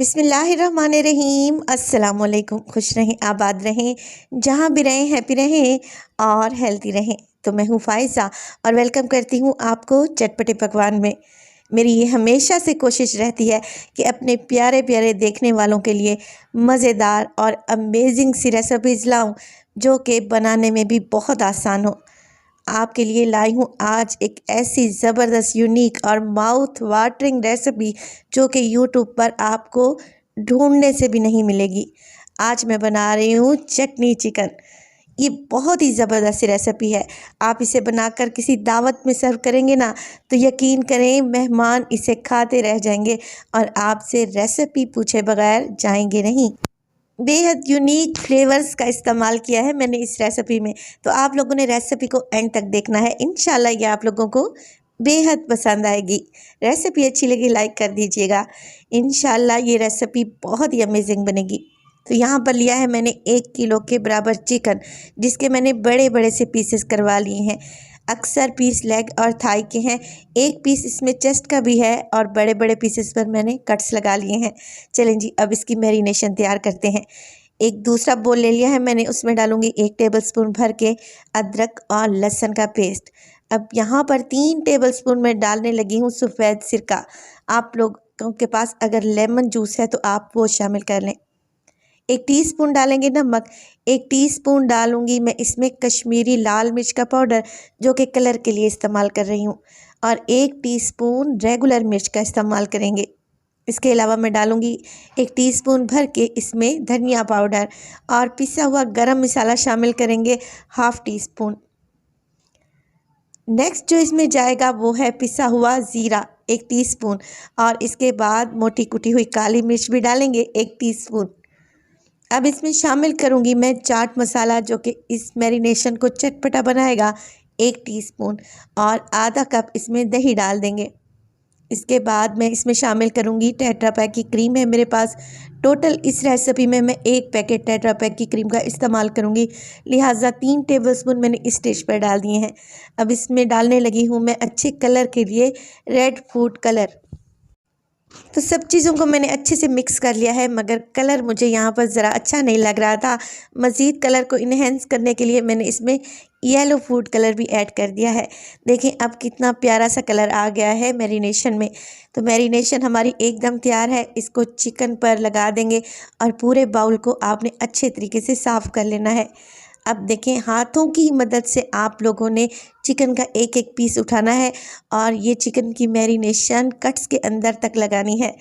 बिस्मिल्लाहिर्रहमानिर्रहीम। अस्सलाम वालेकुम। खुश रहें, आबाद रहें, जहाँ भी रहें हैप्पी रहें और हेल्दी रहें। तो मैं हूँ फ़ाइज़ा और वेलकम करती हूँ आपको चटपटे पकवान में। मेरी ये हमेशा से कोशिश रहती है कि अपने प्यारे प्यारे देखने वालों के लिए मज़ेदार और अमेजिंग सी रेसिपीज़ लाऊं जो कि बनाने में भी बहुत आसान हो। आपके लिए लाई हूँ आज एक ऐसी ज़बरदस्त यूनिक और माउथ वाटरिंग रेसिपी जो कि यूट्यूब पर आपको ढूंढने से भी नहीं मिलेगी। आज मैं बना रही हूँ चटनी चिकन। ये बहुत ही ज़बरदस्त रेसिपी है। आप इसे बनाकर किसी दावत में सर्व करेंगे ना तो यकीन करें मेहमान इसे खाते रह जाएंगे और आपसे रेसिपी पूछे बगैर जाएंगे नहीं। बेहद यूनिक फ्लेवर्स का इस्तेमाल किया है मैंने इस रेसिपी में, तो आप लोगों ने रेसिपी को एंड तक देखना है। इंशाल्लाह ये आप लोगों को बेहद पसंद आएगी। रेसिपी अच्छी लगी लाइक कर दीजिएगा। इंशाल्लाह ये रेसिपी बहुत ही अमेजिंग बनेगी। तो यहाँ पर लिया है मैंने 1 किलो के बराबर चिकन, जिसके मैंने बड़े बड़े से पीसेस करवा लिए हैं। अक्सर पीस लेग और थाई के हैं, एक पीस इसमें चेस्ट का भी है और बड़े बड़े पीसेस पर मैंने कट्स लगा लिए हैं। चलें जी, अब इसकी मैरिनेशन तैयार करते हैं। एक दूसरा बोल ले लिया है मैंने, उसमें डालूंगी 1 टेबलस्पून भर के अदरक और लहसुन का पेस्ट। अब यहाँ पर 3 टेबलस्पून में डालने लगी हूँ सफ़ेद सिरका। आप लोगों के पास अगर लेमन जूस है तो आप वो शामिल कर लें। 1 टीस्पून डालेंगे नमक। 1 टीस्पून डालूंगी मैं इसमें कश्मीरी लाल मिर्च का पाउडर जो कि कलर के लिए इस्तेमाल कर रही हूँ, और 1 टीस्पून रेगुलर मिर्च का इस्तेमाल करेंगे। इसके अलावा मैं डालूंगी 1 टीस्पून भर के इसमें धनिया पाउडर और पिसा हुआ गरम मसाला शामिल करेंगे, ½ टीस्पून। नेक्स्ट जो इसमें जाएगा वो है पिसा हुआ ज़ीरा 1 टीस्पून, और इसके बाद मोटी कुटी हुई काली मिर्च भी डालेंगे 1 टीस्पून। अब इसमें शामिल करूंगी मैं चाट मसाला जो कि इस मैरिनेशन को चटपटा बनाएगा, 1 टीस्पून, और आधा कप इसमें दही डाल देंगे। इसके बाद मैं इसमें शामिल करूंगी टेट्रा पैक की क्रीम है मेरे पास। टोटल इस रेसिपी में मैं 1 पैकेट टेट्रा पैक की क्रीम का इस्तेमाल करूंगी, लिहाजा 3 टेबलस्पून मैंने इस स्टेज पर डाल दिए हैं। अब इसमें डालने लगी हूँ मैं अच्छे कलर के लिए रेड फूड कलर। तो सब चीज़ों को मैंने अच्छे से मिक्स कर लिया है, मगर कलर मुझे यहाँ पर ज़रा अच्छा नहीं लग रहा था। मज़ीद कलर को इन्हेंस करने के लिए मैंने इसमें येलो फूड कलर भी ऐड कर दिया है। देखें अब कितना प्यारा सा कलर आ गया है मैरिनेशन में। तो मैरिनेशन हमारी एकदम तैयार है। इसको चिकन पर लगा देंगे और पूरे बाउल को आपने अच्छे तरीके से साफ़ कर लेना है। अब देखें हाथों की मदद से आप लोगों ने चिकन का एक एक पीस उठाना है और ये चिकन की मैरिनेशन कट्स के अंदर तक लगानी है।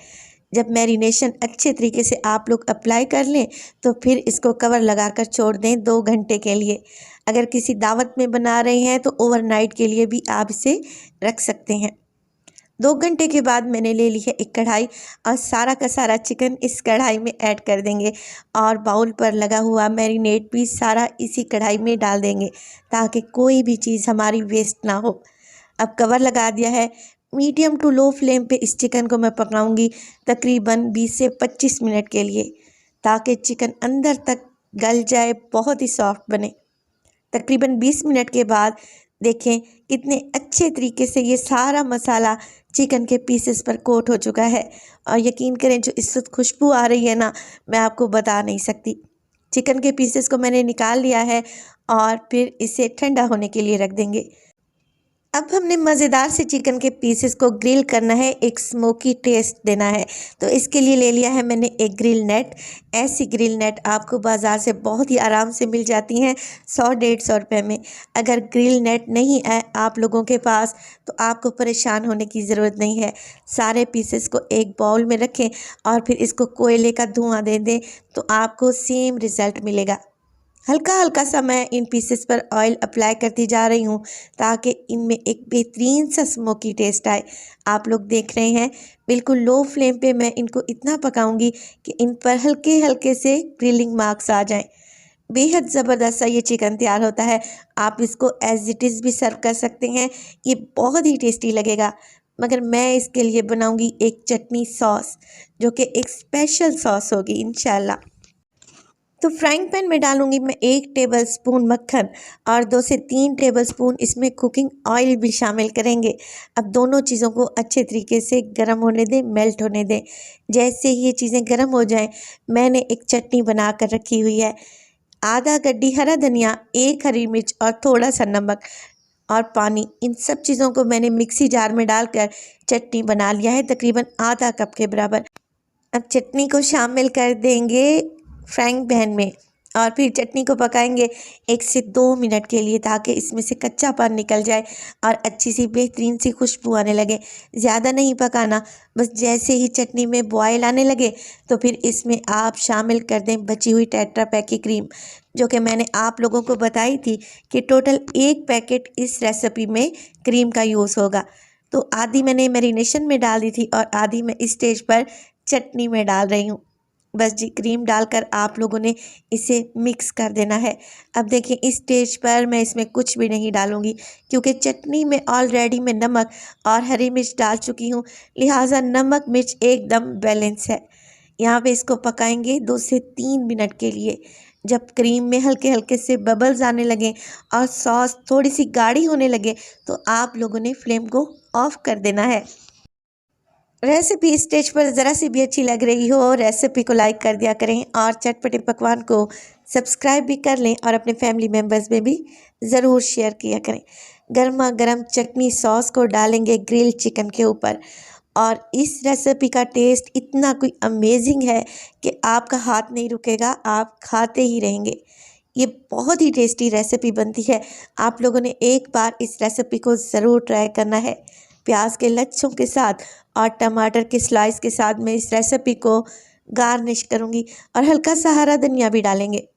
जब मैरिनेशन अच्छे तरीके से आप लोग अप्लाई कर लें तो फिर इसको कवर लगाकर छोड़ दें 2 घंटे के लिए। अगर किसी दावत में बना रहे हैं तो ओवरनाइट के लिए भी आप इसे रख सकते हैं। 2 घंटे के बाद मैंने ले ली है एक कढ़ाई और सारा का सारा चिकन इस कढ़ाई में ऐड कर देंगे और बाउल पर लगा हुआ मैरिनेट भी सारा इसी कढ़ाई में डाल देंगे ताकि कोई भी चीज़ हमारी वेस्ट ना हो। अब कवर लगा दिया है। मीडियम टू लो फ्लेम पे इस चिकन को मैं पकाऊंगी तकरीबन 20 से 25 मिनट के लिए, ताकि चिकन अंदर तक गल जाए, बहुत ही सॉफ्ट बने। तकरीबन 20 मिनट के बाद देखें कितने अच्छे तरीके से ये सारा मसाला चिकन के पीसेस पर कोट हो चुका है, और यकीन करें जो इस वक्त खुशबू आ रही है ना, मैं आपको बता नहीं सकती। चिकन के पीसेस को मैंने निकाल लिया है और फिर इसे ठंडा होने के लिए रख देंगे। अब हमने मज़ेदार से चिकन के पीसेस को ग्रिल करना है, एक स्मोकी टेस्ट देना है। तो इसके लिए ले लिया है मैंने एक ग्रिल नेट। ऐसी ग्रिल नेट आपको बाज़ार से बहुत ही आराम से मिल जाती हैं 100-150 रुपये में। अगर ग्रिल नेट नहीं है आप लोगों के पास तो आपको परेशान होने की ज़रूरत नहीं है। सारे पीसेस को एक बाउल में रखें और फिर इसको कोयले का धुआं दे दें तो आपको सेम रिज़ल्ट मिलेगा। हल्का हल्का सा मैं इन पीसेस पर ऑयल अप्लाई करती जा रही हूँ ताकि इनमें एक बेहतरीन सा स्मोकी टेस्ट आए। आप लोग देख रहे हैं बिल्कुल लो फ्लेम पे मैं इनको इतना पकाऊंगी कि इन पर हल्के हल्के से ग्रिलिंग मार्क्स आ जाएं। बेहद ज़बरदस्त सा ये चिकन तैयार होता है। आप इसको एज इट इज़ भी सर्व कर सकते हैं, ये बहुत ही टेस्टी लगेगा। मगर मैं इसके लिए बनाऊँगी एक चटनी सॉस जो कि एक स्पेशल सॉस होगी इंशाल्लाह। तो फ्राइंग पैन में डालूंगी मैं 1 टेबलस्पून मक्खन और 2 से 3 टेबलस्पून इसमें कुकिंग ऑयल भी शामिल करेंगे। अब दोनों चीज़ों को अच्छे तरीके से गर्म होने दें, मेल्ट होने दें। जैसे ही ये चीज़ें गर्म हो जाएं, मैंने एक चटनी बना कर रखी हुई है। आधा गड्डी हरा धनिया, 1 हरी मिर्च और थोड़ा सा नमक और पानी, इन सब चीज़ों को मैंने मिक्सी जार में डालकर चटनी बना लिया है, तकरीबन आधा कप के बराबर। अब चटनी को शामिल कर देंगे फ्राइंग पैन में और फिर चटनी को पकाएंगे 1 से 2 मिनट के लिए, ताकि इसमें से कच्चापन निकल जाए और अच्छी सी बेहतरीन सी खुशबू आने लगे। ज़्यादा नहीं पकाना, बस जैसे ही चटनी में बॉयल आने लगे तो फिर इसमें आप शामिल कर दें बची हुई टेट्रा पैक की क्रीम, जो कि मैंने आप लोगों को बताई थी कि टोटल 1 पैकेट इस रेसिपी में क्रीम का यूज़ होगा। तो आधी मैंने मैरिनेशन में डाल दी थी और आधी मैं इस स्टेज पर चटनी में डाल रही हूँ। बस जी, क्रीम डालकर आप लोगों ने इसे मिक्स कर देना है। अब देखिए, इस स्टेज पर मैं इसमें कुछ भी नहीं डालूंगी, क्योंकि चटनी में ऑलरेडी मैं नमक और हरी मिर्च डाल चुकी हूँ, लिहाजा नमक मिर्च एकदम बैलेंस है। यहाँ पे इसको पकाएंगे 2 से 3 मिनट के लिए। जब क्रीम में हल्के हल्के से बबल्स आने लगे और सॉस थोड़ी सी गाढ़ी होने लगे तो आप लोगों ने फ्लेम को ऑफ कर देना है। रेसिपी स्टेज पर ज़रा सी भी अच्छी लग रही हो, रेसिपी को लाइक कर दिया करें और चटपटे पकवान को सब्सक्राइब भी कर लें और अपने फैमिली मेम्बर्स में भी ज़रूर शेयर किया करें। गर्मा गर्म चटनी सॉस को डालेंगे ग्रिल चिकन के ऊपर और इस रेसिपी का टेस्ट इतना कोई अमेजिंग है कि आपका हाथ नहीं रुकेगा, आप खाते ही रहेंगे। ये बहुत ही टेस्टी रेसिपी बनती है। आप लोगों ने एक बार इस रेसिपी को ज़रूर ट्राई करना है। प्याज के लच्छों के साथ और टमाटर के स्लाइस के साथ मैं इस रेसिपी को गार्निश करूँगी और हल्का सा हरा धनिया भी डालेंगे।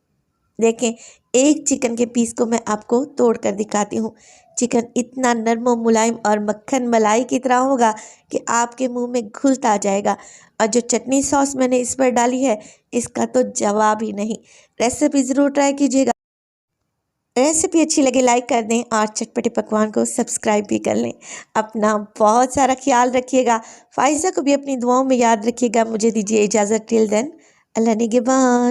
देखें, एक चिकन के पीस को मैं आपको तोड़ कर दिखाती हूँ। चिकन इतना नरम और मुलायम और मक्खन मलाई की तरह होगा कि आपके मुंह में घुलता जाएगा। और जो चटनी सॉस मैंने इस पर डाली है, इसका तो जवाब ही नहीं। रेसिपी ज़रूर ट्राई कीजिएगा। रेसिपी अच्छी लगे लाइक कर दें और चटपटे पकवान को सब्सक्राइब भी कर लें। अपना बहुत सारा ख्याल रखिएगा। फ़ाइज़ा को भी अपनी दुआओं में याद रखिएगा। मुझे दीजिए इजाज़त, टिल देन, अल्लाह निगहबान।